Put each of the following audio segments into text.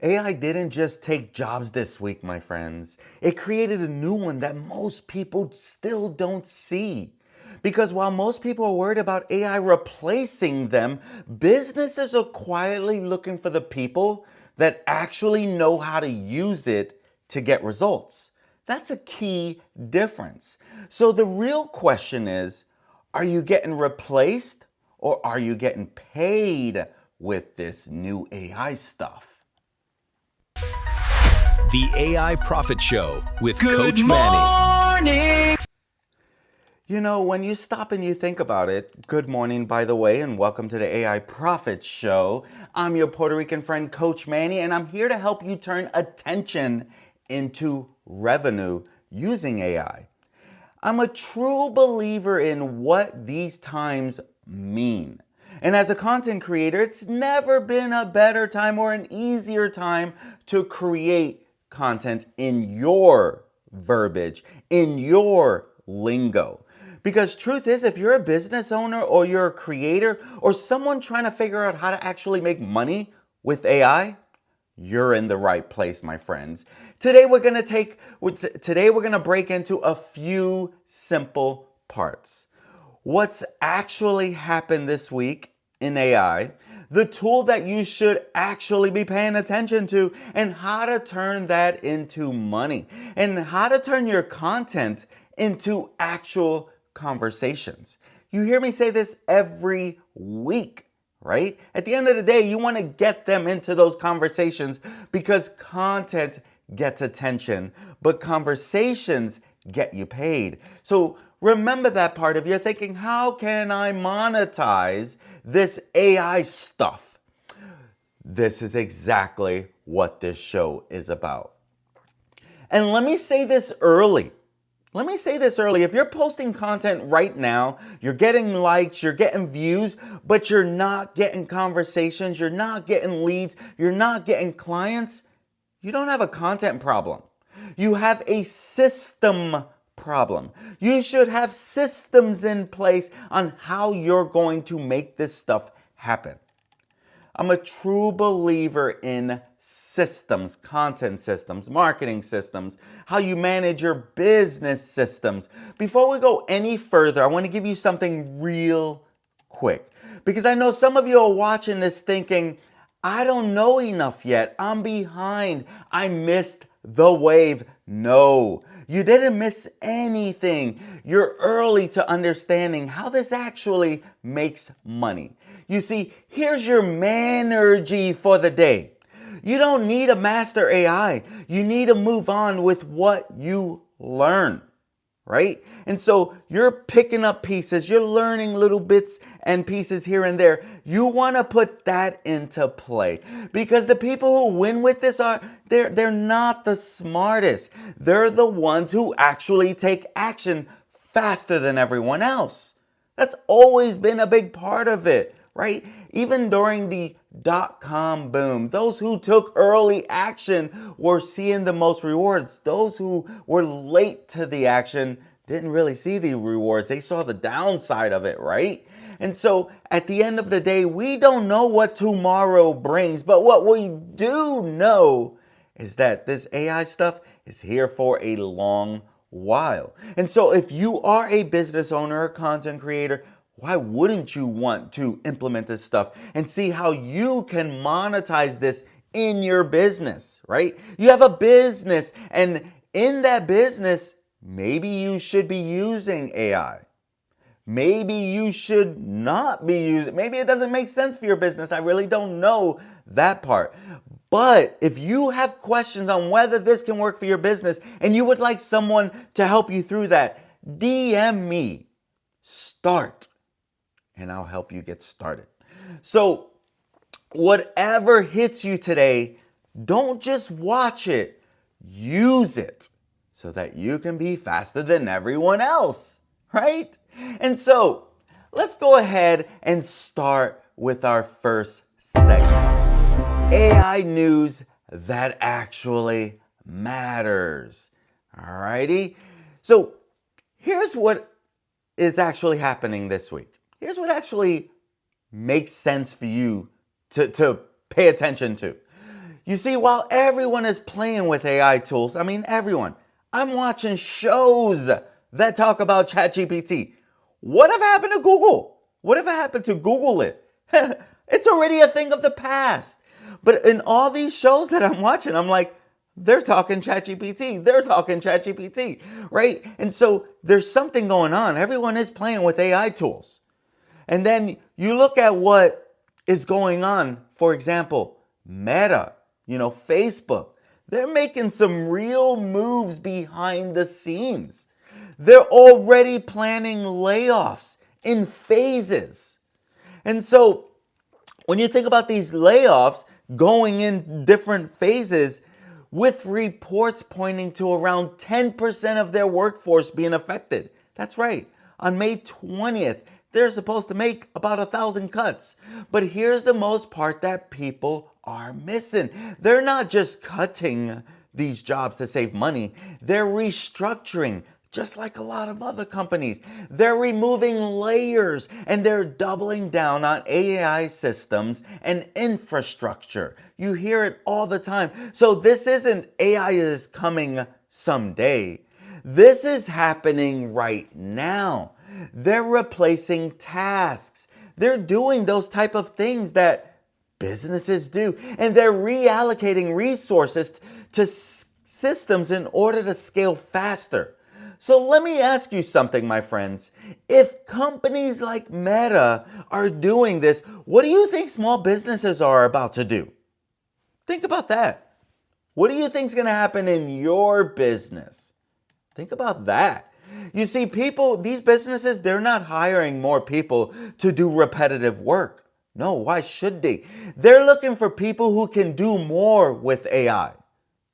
AI didn't just take jobs this week, my friends. It created a new one that most people still don't see. Because while most people are worried about AI replacing them, businesses are quietly looking for the people that actually know how to use it to get results. That's a key difference. So the real question is, are you getting replaced or are you getting paid with this new AI stuff? The AI Profit Show with Good Coach Manny. morning. You know, when you stop and you think about it, good morning, by the way, and welcome to the AI Profit Show. I'm your Puerto Rican friend, Coach Manny, and I'm here to help you turn attention into revenue using AI. I'm a true believer in what these times mean. And as a content creator, it's never been a better time or an easier time to create content in your verbiage, in your lingo. Because truth is, if you're a business owner or you're a creator or someone trying to figure out how to actually make money with AI, you're in the right place, my friends. Today we're going to break into a few simple parts. What's actually happened this week in AI, the tool that you should actually be paying attention to, and how to turn that into money, and how to turn your content into actual conversations. You hear me say this every week, right? At the end of the day, you want to get them into those conversations because content gets attention, but conversations get you paid. So remember that part. If you're thinking, how can I monetize this AI stuff? This is exactly what this show is about. And let me say this early. If you're posting content right now, you're getting likes, you're getting views, but you're not getting conversations, you're not getting leads, you're not getting clients, you don't have a content problem. You have a system problem. You should have systems in place on how you're going to make this stuff happen. I'm a true believer in systems, content systems, marketing systems, how you manage your business systems. Before we go any further, I want to give you something real quick. Because I know some of you are watching this thinking, I don't know enough yet. I'm behind. I missed the wave. No, you didn't miss anything. You're early to understanding how this actually makes money. You see, here's your manergy for the day. You don't need a master AI. You need to move on with what you learn, right? And so you're picking up pieces, you're learning little bits and pieces here and there. You want to put that into play because the people who win with this they're not the smartest. They're the ones who actually take action faster than everyone else. That's always been a big part of it, right? Even during the dot-com boom, those who took early action were seeing the most rewards. Those who were late to the action didn't really see the rewards. They saw the downside of it, right? And so at the end of the day, we don't know what tomorrow brings, but what we do know is that this AI stuff is here for a long while. And so if you are a business owner or content creator, why wouldn't you want to implement this stuff and see how you can monetize this in your business, right? You have a business, and in that business, maybe you should be using AI. Maybe you should not be using, maybe it doesn't make sense for your business. I really don't know that part. But if you have questions on whether this can work for your business and you would like someone to help you through that, DM me. Start. And I'll help you get started. So whatever hits you today, don't just watch it, use it so that you can be faster than everyone else, right? And so let's go ahead and start with our first segment. AI news that actually matters. Alrighty? So here's what is actually happening this week. Here's what actually makes sense for you to pay attention to. You see, while everyone is playing with AI tools, I mean, everyone, I'm watching shows that talk about ChatGPT. What have happened to Google? What have happened to Google it? It's already a thing of the past. But in all these shows that I'm watching, I'm like, they're talking ChatGPT. They're talking ChatGPT, right? And so there's something going on. Everyone is playing with AI tools. And then you look at what is going on, for example, Meta, Facebook. They're making some real moves behind the scenes. They're already planning layoffs in phases. And so when you think about these layoffs going in different phases, with reports pointing to around 10% of their workforce being affected. That's right. On May 20th, they're supposed to make about 1,000 cuts. But here's the most part that people are missing. They're not just cutting these jobs to save money. They're restructuring, just like a lot of other companies. They're removing layers and they're doubling down on AI systems and infrastructure. You hear it all the time. So this isn't AI is coming someday. This is happening right now. They're replacing tasks. They're doing those type of things that businesses do. And they're reallocating resources to systems in order to scale faster. So let me ask you something, my friends. If companies like Meta are doing this, what do you think small businesses are about to do? Think about that. What do you think is going to happen in your business? Think about that. You see, these businesses, they're not hiring more people to do repetitive work. No, why should they? They're looking for people who can do more with AI.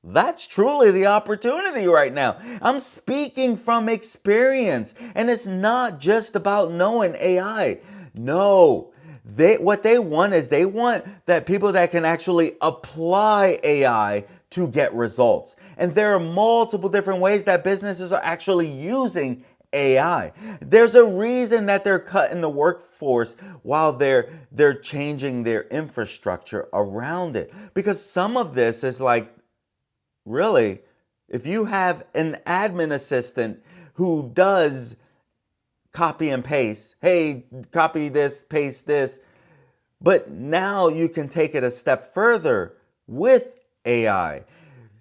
That's truly the opportunity right now. I'm speaking from experience, and it's not just about knowing AI. No, what they want is they want that people that can actually apply AI to get results. And there are multiple different ways that businesses are actually using AI. There's a reason that they're cutting the workforce while they're changing their infrastructure around it. Because some of this is like, really, if you have an admin assistant who does copy and paste, hey, copy this, paste this, but now you can take it a step further with AI.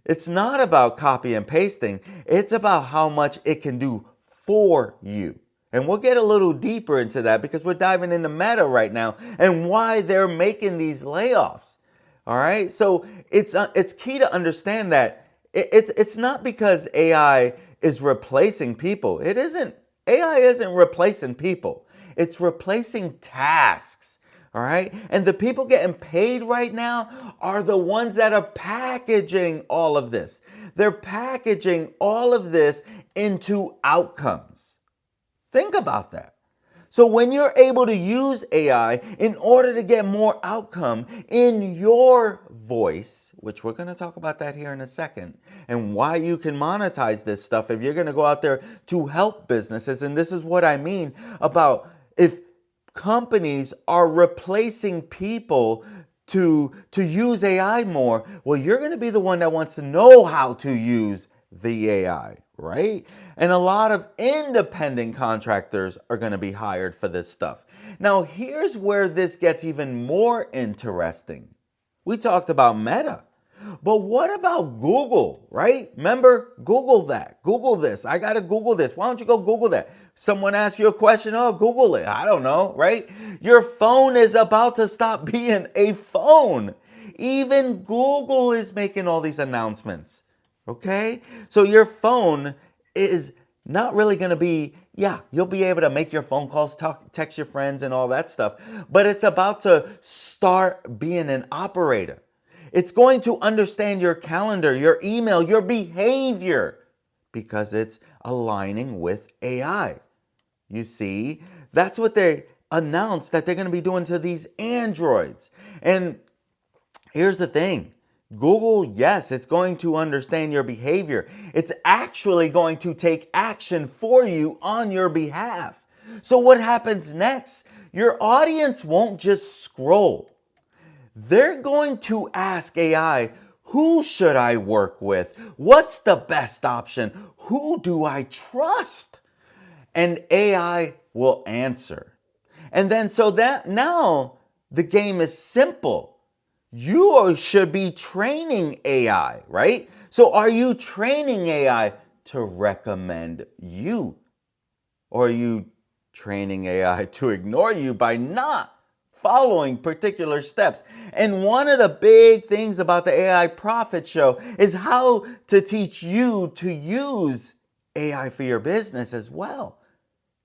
It's not about copy and pasting, it's about how much it can do for you. And we'll get a little deeper into that because we're diving into Meta right now and why they're making these layoffs. All right, so it's key to understand that it's not because AI is replacing people. It isn't. AI isn't replacing people. It's replacing tasks. All right, and the people getting paid right now are the ones that are packaging all of this. They're packaging all of this into outcomes. Think about that. So when you're able to use AI in order to get more outcome in your voice, which we're going to talk about that here in a second, and why you can monetize this stuff if you're going to go out there to help businesses. And this is what I mean about if companies are replacing people to use AI more, well, you're going to be the one that wants to know how to use the AI, right? And a lot of independent contractors are going to be hired for this stuff. Now, here's where this gets even more interesting. We talked about Meta, but what about Google, right? Remember, Google that, Google this. I got to Google this. Why don't you go Google that? Someone asks you a question, oh, Google it. I don't know, right? Your phone is about to stop being a phone. Even Google is making all these announcements. Okay? So your phone is not really going to be, you'll be able to make your phone calls, text your friends and all that stuff, but it's about to start being an operator. It's going to understand your calendar, your email, your behavior, because it's aligning with AI. You see, that's what they announced that they're going to be doing to these Androids. And here's the thing. Google, yes, it's going to understand your behavior. It's actually going to take action for you on your behalf. So what happens next? Your audience won't just scroll. they're going to ask AI, who should I work with? What's the best option? Who do I trust? And AI will answer. And then so that now the game is simple. You should be training AI, right? So are you training AI to recommend you? Or are you training AI to ignore you by not following particular steps? And one of the big things about the AI Profit Show is how to teach you to use AI for your business as well.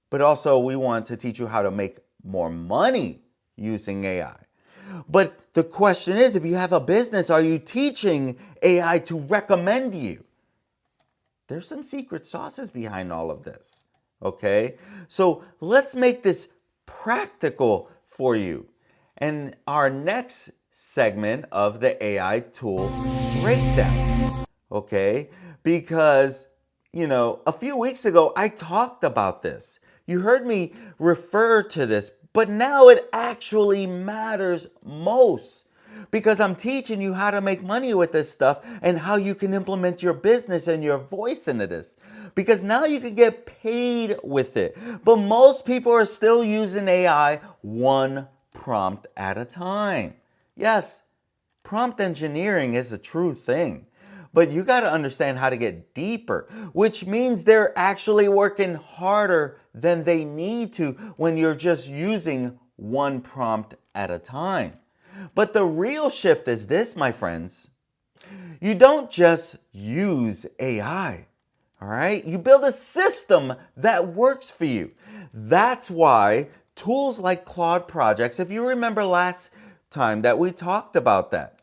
But also, we want to teach you how to make more money using AI. But the question is, if you have a business, are you teaching AI to recommend you? There's some secret sauces behind all of this. Okay? So let's make this practical for you. And our next segment of the AI tool breakdown. Okay? Because, a few weeks ago, I talked about this. You heard me refer to this, but now it actually matters most because I'm teaching you how to make money with this stuff and how you can implement your business and your voice into this. Because now you can get paid with it. But most people are still using AI one prompt at a time. Yes, prompt engineering is a true thing. But you got to understand how to get deeper, which means they're actually working harder than they need to when you're just using one prompt at a time. But the real shift is this, my friends. You don't just use AI, all right? You build a system that works for you. That's why tools like Claude Projects, if you remember last time that we talked about that,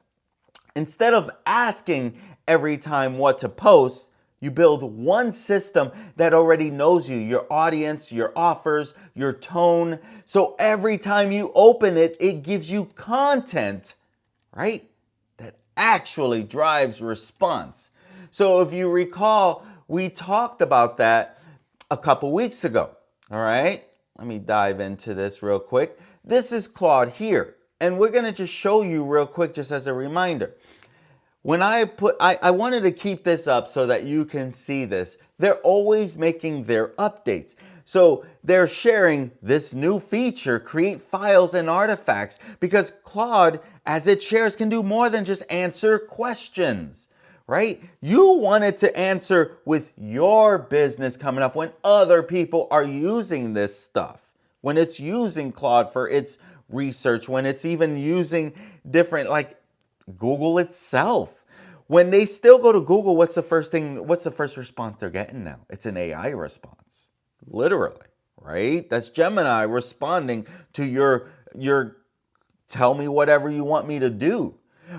instead of asking every time what to post, you build one system that already knows you, your audience, your offers, your tone. So every time you open it, it gives you content, right? That actually drives response. So if you recall, we talked about that a couple weeks ago, all right? Let me dive into this real quick. This is Claude here, and we're gonna just show you real quick just as a reminder. When I wanted to keep this up so that you can see this. They're always making their updates. So they're sharing this new feature, create files and artifacts, because Claude, as it shares, can do more than just answer questions, right? You want it to answer with your business coming up when other people are using this stuff, when it's using Claude for its research, when it's even using different, like Google itself. When they still go to Google, what's the first response they're getting now? It's an AI response. Literally, right? That's Gemini responding to your tell me whatever you want me to do.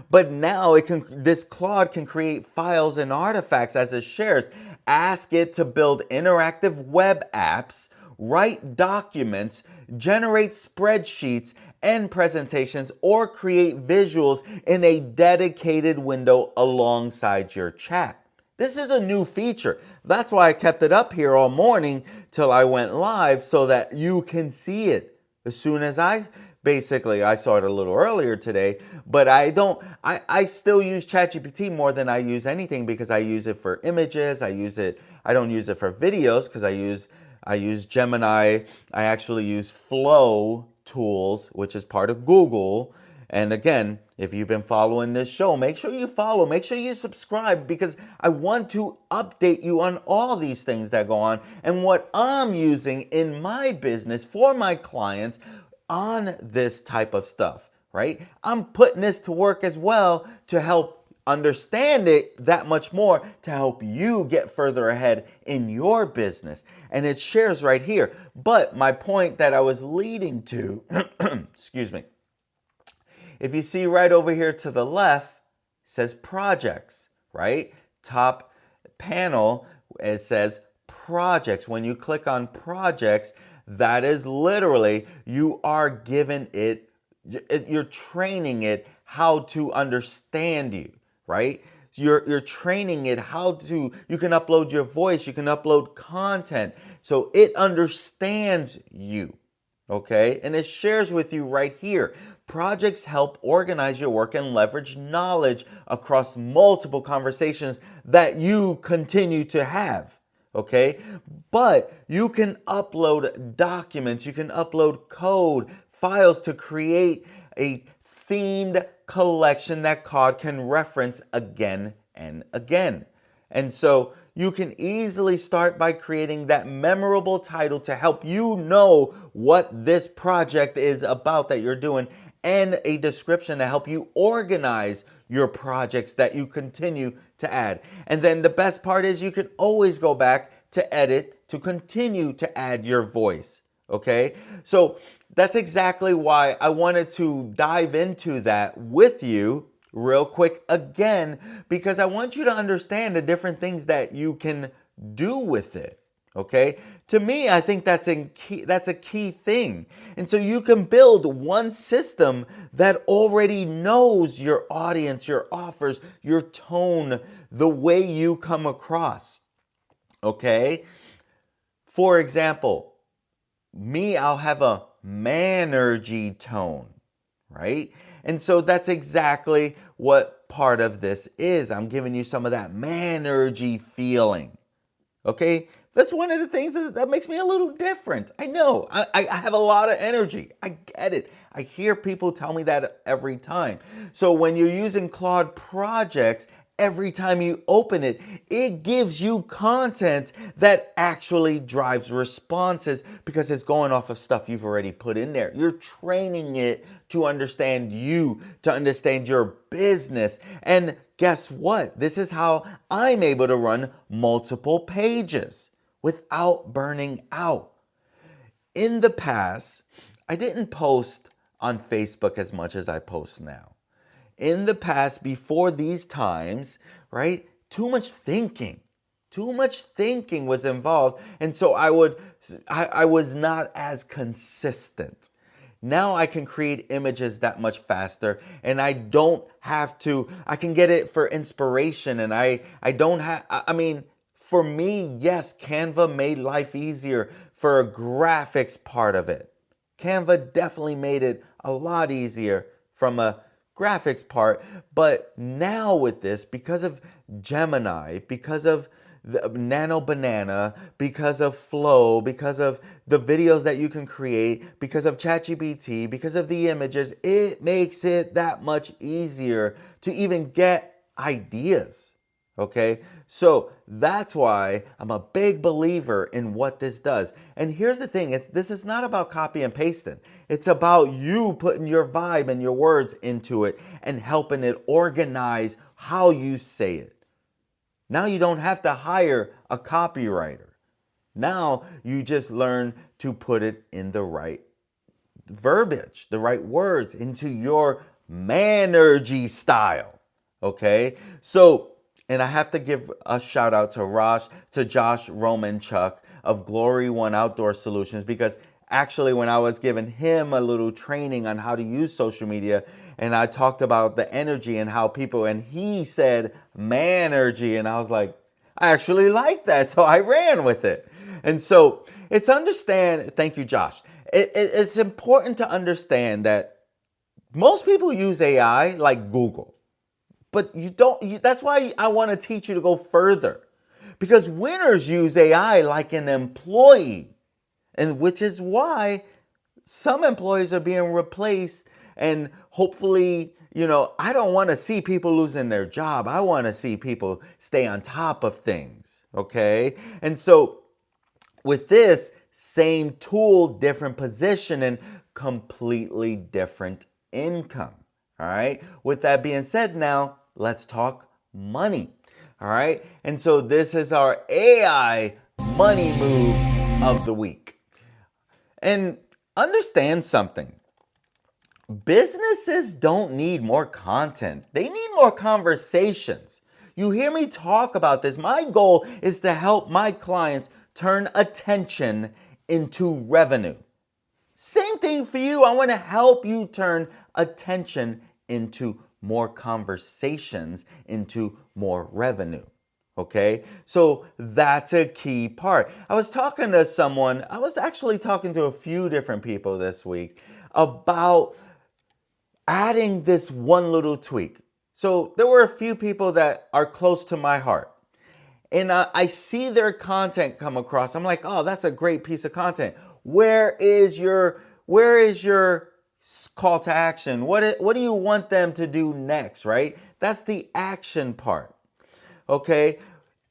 But now this Claude can create files and artifacts as it shares. Ask it to build interactive web apps, write documents, generate spreadsheets and presentations, or create visuals in a dedicated window alongside your chat. This is a new feature. That's why I kept it up here all morning till I went live so that you can see it. As soon as I saw it a little earlier today, but I still use ChatGPT more than I use anything because I use it for images. I don't use it for videos because I use Gemini. I actually use Flow tools, which is part of Google. And again, if you've been following this show, make sure you follow, make sure you subscribe, because I want to update you on all these things that go on and what I'm using in my business for my clients on this type of stuff, right? I'm putting this to work as well to help understand it that much more, to help you get further ahead in your business. And it shares right here. But my point that I was leading to, excuse me, if you see right over here to the left, says projects, right? Top panel, it says projects. When you click on projects, that is literally, you are giving it, you're training it how to understand you, right? You're training it you can upload your voice, you can upload content, so it understands you, okay? And it shares with you right here. Projects help organize your work and leverage knowledge across multiple conversations that you continue to have. Okay, but you can upload documents, you can upload code, files to create a themed collection that Claude can reference again and again. And so you can easily start by creating that memorable title to help you know what this project is about that you're doing, and a description to help you organize your projects that you continue to add. And then the best part is you can always go back to edit to continue to add your voice. Okay, so that's exactly why I wanted to dive into that with you real quick again, because I want you to understand the different things that you can do with it. Okay, to me, I think that's a key thing. And so you can build one system that already knows your audience, your offers, your tone, the way you come across. Okay, for example, I'll have a manergy tone, right? And so that's exactly what part of this is. I'm giving you some of that manergy feeling. Okay, that's one of the things that makes me a little different. I know, I have a lot of energy. I get it. I hear people tell me that every time. So when you're using Claude Projects, every time you open it, it gives you content that actually drives responses because it's going off of stuff you've already put in there. You're training it to understand you, to understand your business. And guess what? This is how I'm able to run multiple pages without burning out. In the past, I didn't post on Facebook as much as I post now. In the past, before these times, right, too much thinking was involved. And so I was not as consistent. Now I can create images that much faster, and I don't have to, I can get it for inspiration, and I don't have, I mean, for me, yes, Canva made life easier for a graphics part of it. Canva definitely made it a lot easier from a graphics part, but now with this, because of Gemini, because of the Nano Banana, because of Flow, because of the videos that you can create, because of ChatGPT, because of the images, it makes it that much easier to even get ideas. Okay, so that's why I'm a big believer in what this does. And here's the thing, this is not about copy and pasting. It's about you putting your vibe and your words into it and helping it organize how you say it. Now you don't have to hire a copywriter. Now you just learn to put it in the right verbiage, the right words, into your manergy style. Okay, so, and I have to give a shout out to Josh Romanchuk of Glory One Outdoor Solutions, because actually when I was giving him a little training on how to use social media, and I talked about the energy and how people, and he said manergy, and I was like, I actually like that, so I ran with it. And so thank you, Josh. It's important to understand that most people use AI like Google. But that's why I want to teach you to go further. Because winners use AI like an employee. And which is why some employees are being replaced. And hopefully, I don't want to see people losing their job. I want to see people stay on top of things. Okay? And so with this, same tool, different position, and completely different income. All right? With that being said, now let's talk money. All right? And so this is our AI money move of the week. And understand something. Businesses don't need more content. They need more conversations. You hear me talk about this. My goal is to help my clients turn attention into revenue. Same thing for you. I want to help you turn attention into more conversations, into more revenue. Okay, so that's a key part. I was actually talking to a few different people this week about adding this one little tweak. So there were a few people that are close to my heart. And I see their content come across. I'm like, oh, that's a great piece of content. Where is your call to action? What do you want them to do next, right? That's the action part. Okay?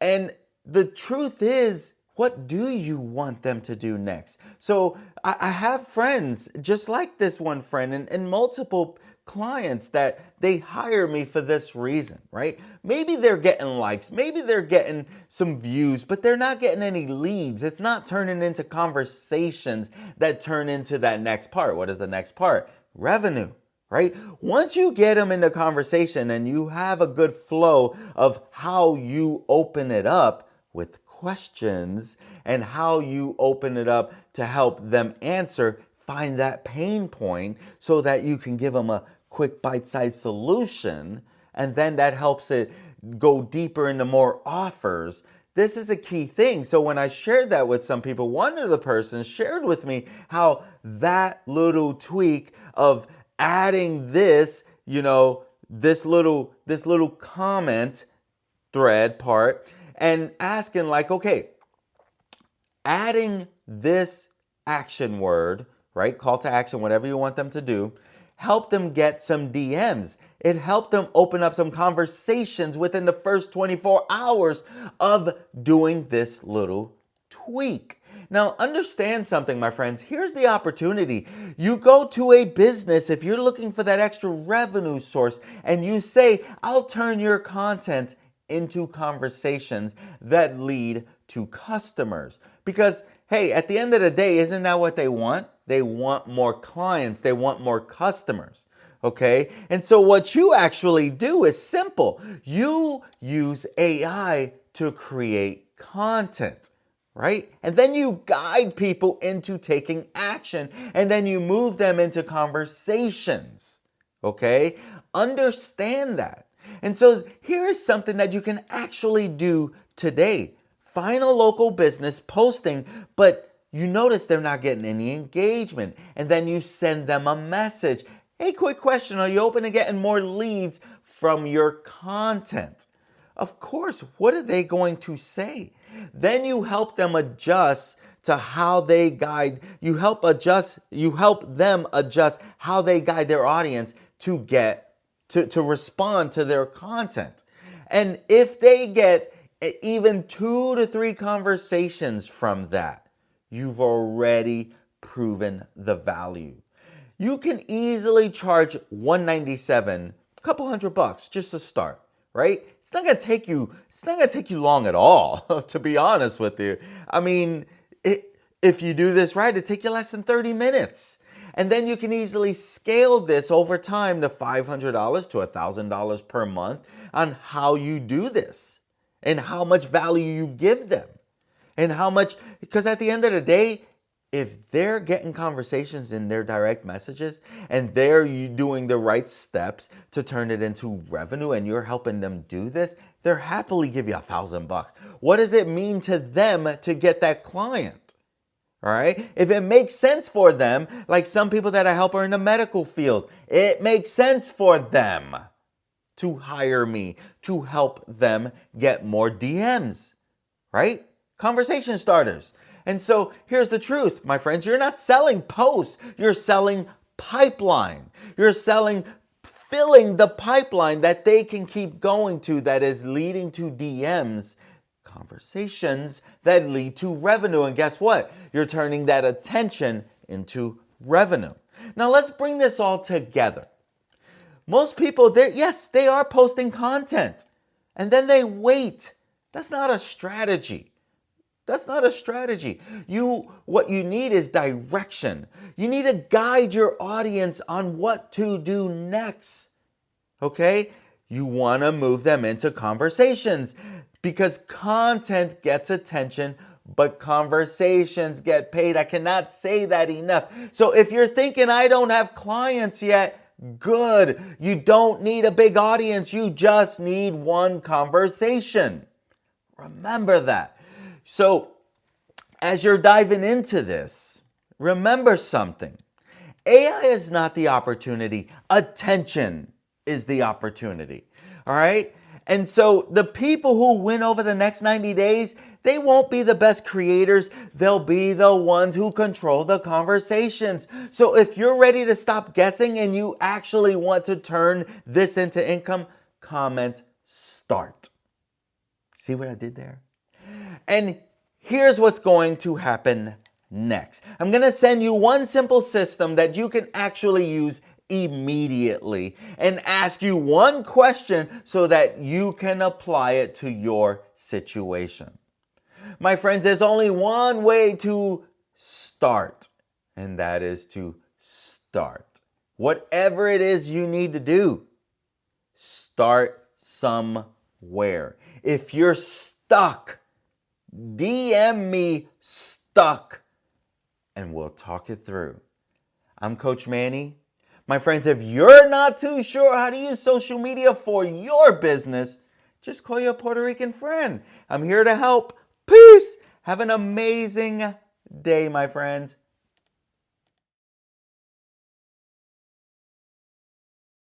And the truth is, what do you want them to do next? So I have friends just like this one friend and multiple clients that they hire me for this reason, right? Maybe they're getting likes, maybe they're getting some views, but they're not getting any leads. It's not turning into conversations that turn into that next part. What is the next part? Revenue. Right? Once you get them in the conversation and you have a good flow of how you open it up with questions and how you open it up to help them answer, find that pain point so that you can give them a quick bite-sized solution, and then that helps it go deeper into more offers. This is a key thing. So when I shared that with some people, one of the persons shared with me how that little tweak of adding this, this little comment thread part and asking like, okay, adding this action word, right? Call to action, whatever you want them to do, help them get some DMs. It helped them open up some conversations within the first 24 hours of doing this little tweak. Now, understand something, my friends. Here's the opportunity. You go to a business, if you're looking for that extra revenue source, and you say, I'll turn your content into conversations that lead to customers. Because, hey, at the end of the day, isn't that what they want? They want more clients. They want more customers. Okay? And so what you actually do is simple. You use AI to create content. Right? And then you guide people into taking action, and then you move them into conversations. Okay? Understand that. And so here is something that you can actually do today. Find a local business posting, but you notice they're not getting any engagement. And then you send them a message. Hey, quick question. Are you open to getting more leads from your content? Of course, what are they going to say? Then you help them adjust to how they guide. You help them adjust how they guide their audience to get to respond to their content. And if they get even 2 to 3 conversations from that, you've already proven the value. You can easily charge $197, a couple $100 just to start. Right? It's not gonna take you long at all, to be honest with you. I mean, if you do this right, it take you less than 30 minutes. And then you can easily scale this over time to $500 to $1,000 per month on how you do this and how much value you give them. And how much, because at the end of the day, if they're getting conversations in their direct messages and they're doing the right steps to turn it into revenue and you're helping them do this, they'll happily give you $1,000. What does it mean to them to get that client? All right. If it makes sense for them, like some people that I help are in the medical field, it makes sense for them to hire me to help them get more DMs, right? Conversation starters. And so here's the truth, my friends. You're not selling posts. You're selling pipeline. You're filling the pipeline that they can keep going to that is leading to DMs, conversations that lead to revenue. And guess what? You're turning that attention into revenue. Now let's bring this all together. Most people, they are posting content and then they wait. That's not a strategy. That's not a strategy. What you need is direction. You need to guide your audience on what to do next. Okay? You want to move them into conversations because content gets attention, but conversations get paid. I cannot say that enough. So if you're thinking I don't have clients yet, good. You don't need a big audience. You just need one conversation. Remember that. So, as you're diving into this, remember something. AI is not the opportunity. Attention is the opportunity. All right? And so the people who win over the next 90 days, they won't be the best creators. They'll be the ones who control the conversations. So if you're ready to stop guessing and you actually want to turn this into income, comment start. See what I did there? And here's what's going to happen next. I'm going to send you one simple system that you can actually use immediately and ask you one question so that you can apply it to your situation. My friends, there's only one way to start, and that is to start. Whatever it is you need to do, start somewhere. If you're stuck, DM me stuck and we'll talk it through. I'm Coach Manny. My friends, if you're not too sure how to use social media for your business, just call your Puerto Rican friend. I'm here to help. Peace. Have an amazing day, my friends.